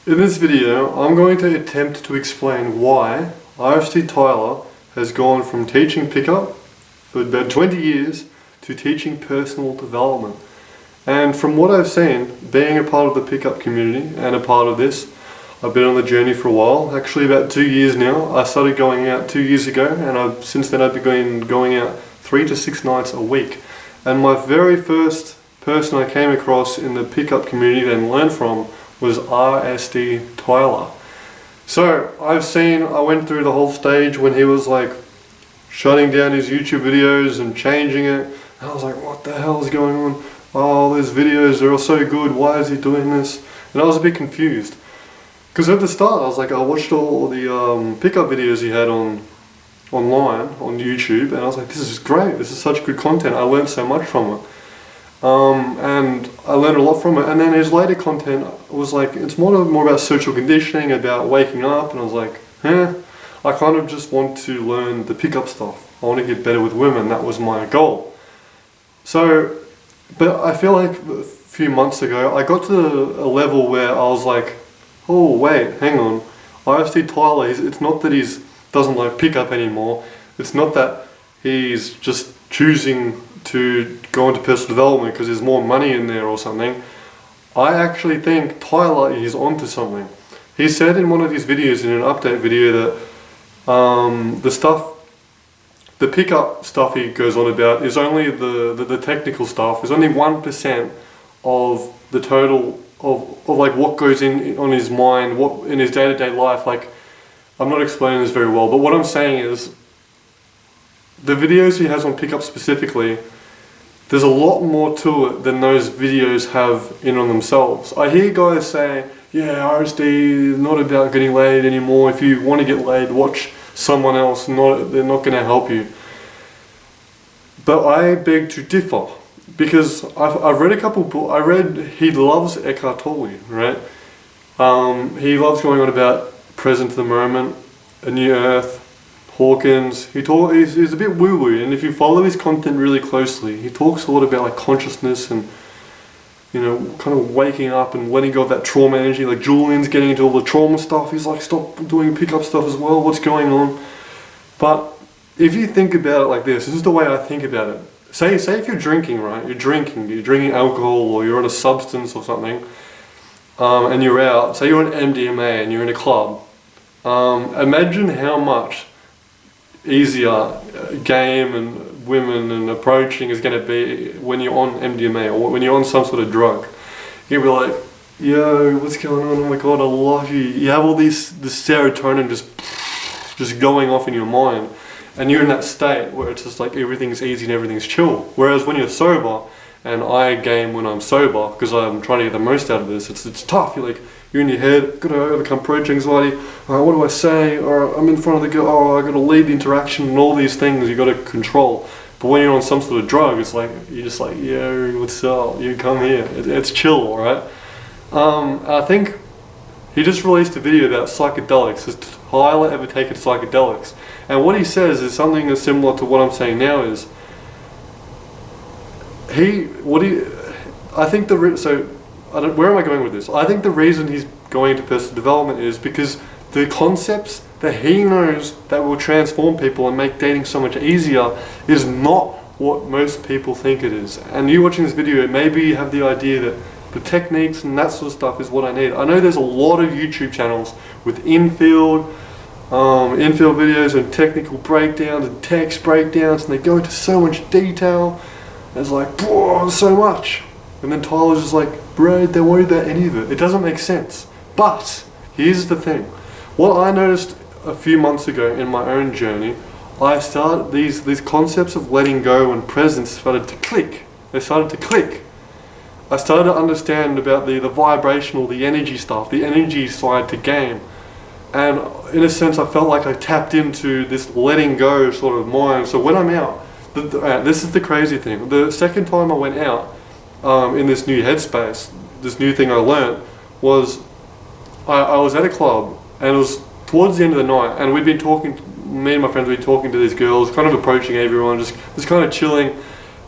In this video, I'm going to attempt to explain why RSDTyler has gone from teaching pickup for about 20 years to teaching personal development. And from what I've seen, being a part of the pickup community and a part of this, I've been on the journey for a while, actually about 2 years now. I started going out 2 years ago, and since then I've been going out 3 to 6 nights a week. And my very first person I came across in the pickup community and learned from was RSDTyler. So I went through the whole stage when he was like shutting down his YouTube videos and changing it. And I was like, what the hell is going on? Oh, those videos are all so good, why is he doing this? And I was a bit confused. Because at the start I was like, I watched all the pickup videos he had online, on YouTube, and I was like, this is great, this is such good content, I learned so much from it. And I learned a lot from it, and then his later content was like, it's more about social conditioning, about waking up, and I was like, I kind of just want to learn the pickup stuff. I want to get better with women, that was my goal. So, but I feel like a few months ago, I got to a level where I was like, oh wait, hang on, RSDTyler, it's not that he doesn't like pickup anymore, it's not that he's just choosing to go into personal development because there's more money in there or something. I actually think Tyler is onto something. He said in one of his videos, in an update video, that the pickup stuff he goes on about is only the technical stuff, is only 1% of the total of like what goes on his mind, what in his day-to-day life. Like, I'm not explaining this very well, but what I'm saying is, the videos he has on pickup specifically, there's a lot more to it than those videos have in on themselves. I hear guys say, yeah, RSD is not about getting laid anymore. If you want to get laid, watch someone else. They're not going to help you. But I beg to differ, because I've read a couple books. He loves Eckhart Tolle, right? He loves going on about present to the moment, a new earth, Hawkins. He's a bit woo-woo, and if you follow his content really closely, he talks a lot about like consciousness and, you know, kind of waking up and letting go of that trauma energy. Like Julian's getting into all the trauma stuff. He's like, stop doing pickup stuff as well. What's going on? But if you think about it like this is the way I think about it. Say if you're drinking, right? You're drinking alcohol, or you're on a substance or something, and you're out. Say you're on MDMA and you're in a club. Imagine how much easier game and women and approaching is going to be when you're on MDMA or when you're on some sort of drug. You'll be like, yo, what's going on? Oh my god, I love you. You have all this serotonin just going off in your mind, and you're in that state where it's just like everything's easy and everything's chill. Whereas when you're sober, and I game when I'm sober because I'm trying to get the most out of this, it's tough. You're in your head, gotta overcome approach anxiety, what do I say, or I'm in front of the girl, oh, I gotta lead the interaction, and all these things you gotta control. But when you're on some sort of drug, it's like, you're just like, yo, what's up, you come here, it's chill, alright? I think he just released a video about psychedelics. Has Tyler ever taken psychedelics? And what he says is something that's similar to what I'm saying now is, where am I going with this? I think the reason he's going into personal development is because the concepts that he knows that will transform people and make dating so much easier is not what most people think it is. And you watching this video, maybe you have the idea that the techniques and that sort of stuff is what I need. I know there's a lot of YouTube channels with infield videos and technical breakdowns and text breakdowns, and they go into so much detail. It's like, whoa, so much. And then Tyler's just like, bro, don't worry about any of it. It doesn't make sense. But here's the thing. What I noticed a few months ago in my own journey, I started these concepts of letting go and presence started to click. They started to click. I started to understand about the vibrational, the energy stuff, the energy side to game. And in a sense, I felt like I tapped into this letting go sort of mind. So when I'm out, this is the crazy thing. The second time I went out, in this new headspace, this new thing I learnt was, I was at a club, and it was towards the end of the night, and me and my friends, we'd been talking to these girls, kind of approaching everyone, just kind of chilling,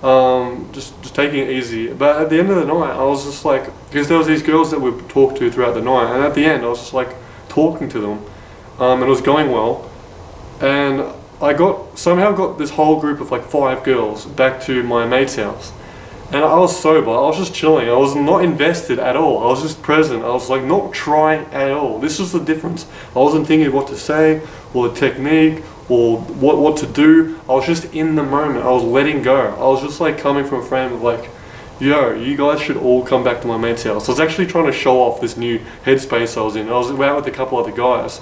just taking it easy. But at the end of the night, I was just like, because there was these girls that we talked to throughout the night, and at the end, I was just like talking to them, and it was going well, and I somehow got this whole group of like 5 girls back to my mate's house. And I was sober, I was just chilling, I was not invested at all, I was just present, I was like not trying at all. This is the difference. I wasn't thinking what to say, or the technique, or what to do. I was just in the moment, I was letting go. I was just like coming from a frame of like, yo, you guys should all come back to my mate's house. I was actually trying to show off this new headspace I was in. I was out with a couple other guys,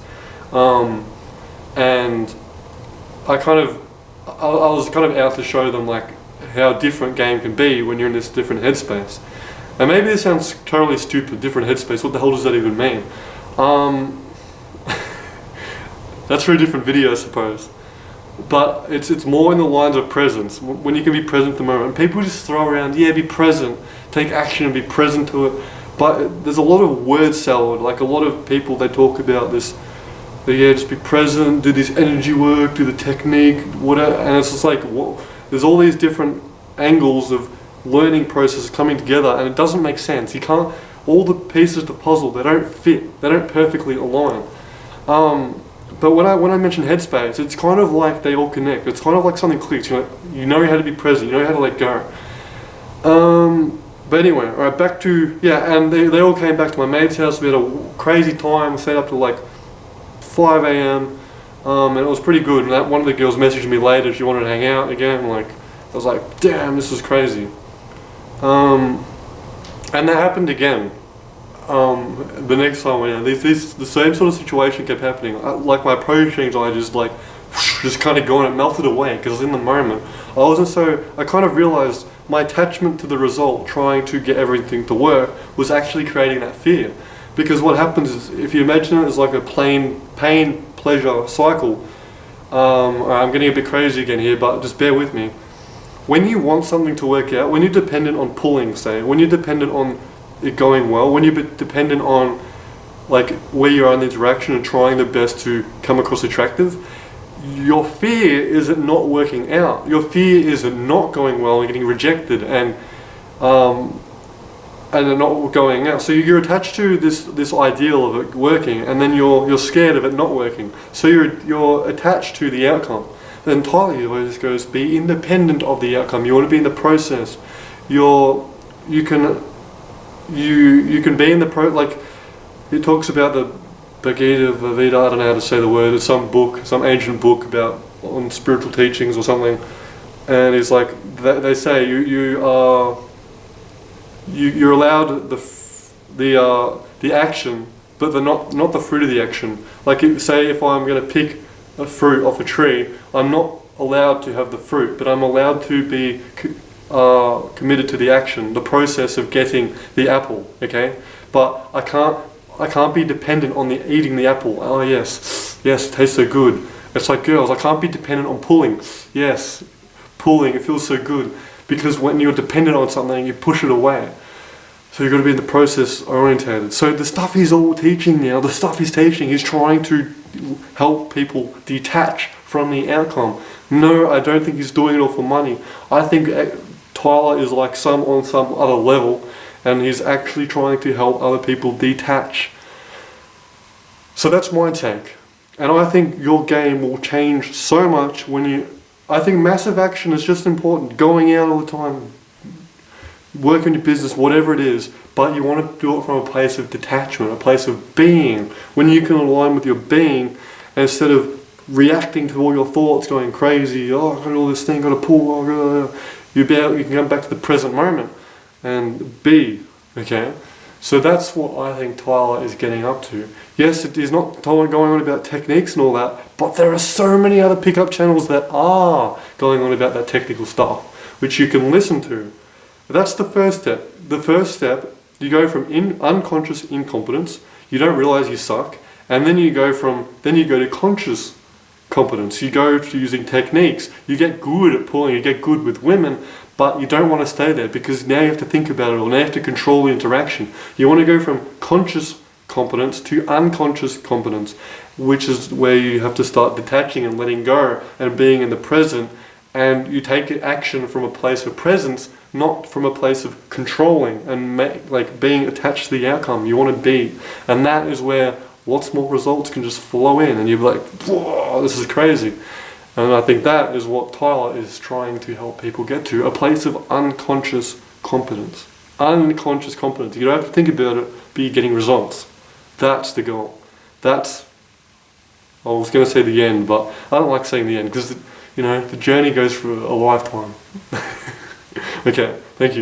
and I was kind of out to show them like how different game can be when you're in this different headspace. And maybe this sounds totally stupid, different headspace, what the hell does that even mean? That's for a different video, I suppose. But it's more in the lines of presence, when you can be present at the moment. People just throw around, yeah, be present, take action and be present to it. But there's a lot of word salad, like a lot of people, they talk about this, yeah, just be present, do this energy work, do the technique, whatever, and it's just like, whoa. There's all these different angles of learning processes coming together, and it doesn't make sense. You can't, all the pieces of the puzzle, they don't fit, they don't perfectly align. But when I mention headspace, it's kind of like they all connect. It's kind of like something clicks. You know how to be present, you know how to let go. But anyway, alright, back to, yeah, and they all came back to my mate's house. We had a crazy time, stayed up till like 5 a.m. And it was pretty good. And one of the girls messaged me later, she wanted to hang out again. Like, I was like, damn, this is crazy. And that happened again. The next time, the same sort of situation kept happening. Like my approach anxiety just kind of gone, it melted away because I was in the moment. I kind of realized my attachment to the result, trying to get everything to work, was actually creating that fear. Because what happens is, if you imagine it as like a pain-pleasure cycle, I'm getting a bit crazy again here, but just bear with me. When you want something to work out, when you're dependent on pulling, say, when you're dependent on it going well, when you're dependent on like where you are in the interaction and trying the best to come across attractive, your fear is it not working out. Your fear is it not going well and getting rejected and it not going out. So you're attached to this ideal of it working, and then you're scared of it not working. So you're attached to the outcome. Then Tyler always goes, be independent of the outcome. You want to be in the process. You can be in the like it talks about the Bhagavad Gita, I don't know how to say the word, it's some book, some ancient book on spiritual teachings or something, and it's like they say you're allowed the action, but not the fruit of the action. Like say if I'm going to pick a fruit off a tree, I'm not allowed to have the fruit, but I'm allowed to be committed to the action, the process of getting the apple. Okay, but I can't be dependent on eating the apple. Oh yes, it tastes so good. It's like girls, I can't be dependent on pulling. Yes, pulling, it feels so good. Because when you're dependent on something, you push it away. So you've got to be in the process orientated. So the stuff he's all teaching now, the stuff he's teaching, he's trying to help people detach from the outcome. No, I don't think he's doing it all for money. I think Tyler is like on some other level, and he's actually trying to help other people detach. So that's my take. And I think your game will change so much I think massive action is just important. Going out all the time, working your business, whatever it is, but you want to do it from a place of detachment, a place of being. When you can align with your being, instead of reacting to all your thoughts, going crazy, oh, I got all this thing, got to pull, you can come back to the present moment and be, okay? So that's what I think Tyler is getting up to. Yes, it is not going on about techniques and all that, but there are so many other pickup channels that are going on about that technical stuff, which you can listen to. That's the first step. The first step, you go from unconscious incompetence, you don't realize you suck, and then you go to conscious competence. You go to using techniques. You get good at pulling, you get good with women, but you don't want to stay there because now you have to think about it all. Now you have to control the interaction. You want to go from conscious competence to unconscious competence, which is where you have to start detaching and letting go and being in the present and you take action from a place of presence, not from a place of controlling and being attached to the outcome you want to be. And that is where lots more results can just flow in, and you're like, whoa, this is crazy. And I think that is what Tyler is trying to help people get to, a place of unconscious competence. Unconscious competence. You don't have to think about it, but you're getting results. That's the goal. That's, I was going to say the end, but I don't like saying the end, because the journey goes for a lifetime. Okay, thank you.